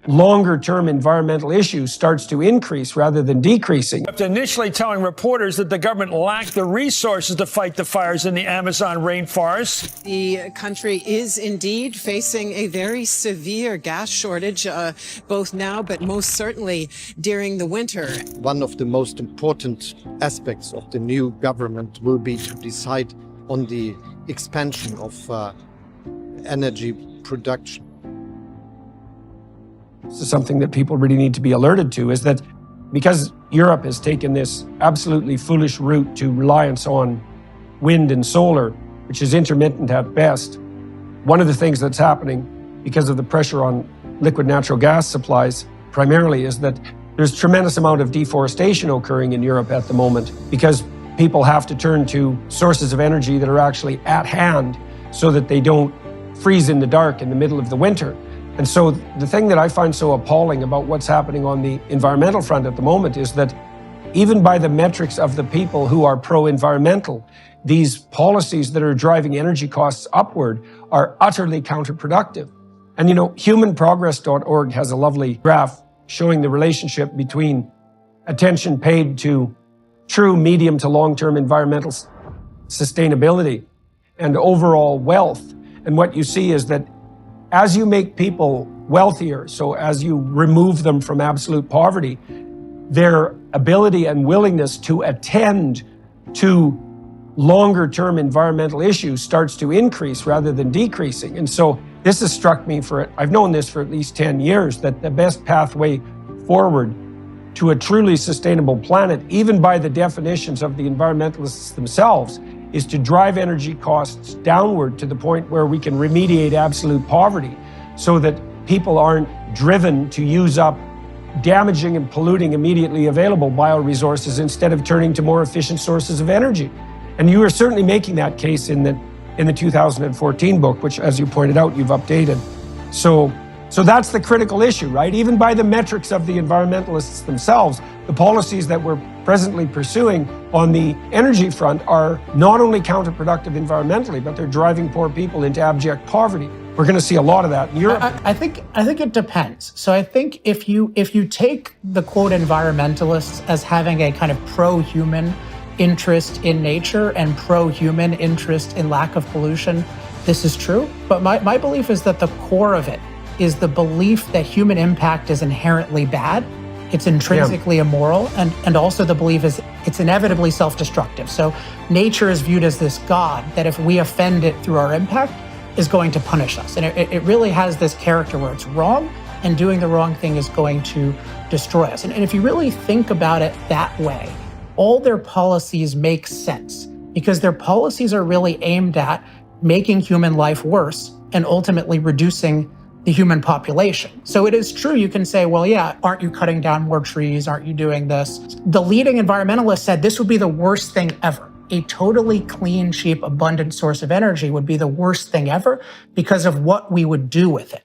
longer-term environmental issue starts to increase rather than decreasing. After initially telling reporters that the government lacked the resources to fight the fires in the Amazon rainforest. The country is indeed facing a very severe gas shortage, both now but most certainly during the winter. One of the most important aspects of the new government will be to decide on the expansion of energy production. This is something that people really need to be alerted to, is that because Europe has taken this absolutely foolish route to reliance on wind and solar, which is intermittent at best, one of the things that's happening because of the pressure on liquid natural gas supplies primarily is that there's a tremendous amount of deforestation occurring in Europe at the moment because people have to turn to sources of energy that are actually at hand so that they don't freeze in the dark in the middle of the winter. And so the thing that I find so appalling about what's happening on the environmental front at the moment is that even by the metrics of the people who are pro-environmental, these policies that are driving energy costs upward are utterly counterproductive. And you know, humanprogress.org has a lovely graph showing the relationship between attention paid to true medium to long-term environmental sustainability and overall wealth. And what you see is that as you make people wealthier, so as you remove them from absolute poverty, their ability and willingness to attend to longer-term environmental issues starts to increase rather than decreasing. And so this has struck me I've known this for at least 10 years, that the best pathway forward to a truly sustainable planet, even by the definitions of the environmentalists themselves, is to drive energy costs downward to the point where we can remediate absolute poverty so that people aren't driven to use up damaging and polluting immediately available bioresources instead of turning to more efficient sources of energy. And you are certainly making that case in the 2014 book, which, as you pointed out, you've updated. So that's the critical issue, right? Even by the metrics of the environmentalists themselves, the policies that we're presently pursuing on the energy front are not only counterproductive environmentally, but they're driving poor people into abject poverty. We're going to see a lot of that in Europe. I think it depends. So I think if you take the quote environmentalists as having a kind of pro-human interest in nature and pro-human interest in lack of pollution, this is true. But my belief is that the core of it is the belief that human impact is inherently bad. It's intrinsically immoral, and also the belief is it's inevitably self-destructive. So nature is viewed as this God that if we offend it through our impact is going to punish us. And it really has this character where it's wrong, and doing the wrong thing is going to destroy us. And if you really think about it that way, all their policies make sense because their policies are really aimed at making human life worse and ultimately reducing the human population. So it is true, you can say, well, yeah, aren't you cutting down more trees? Aren't you doing this? The leading environmentalist said this would be the worst thing ever. A totally clean, cheap, abundant source of energy would be the worst thing ever because of what we would do with it.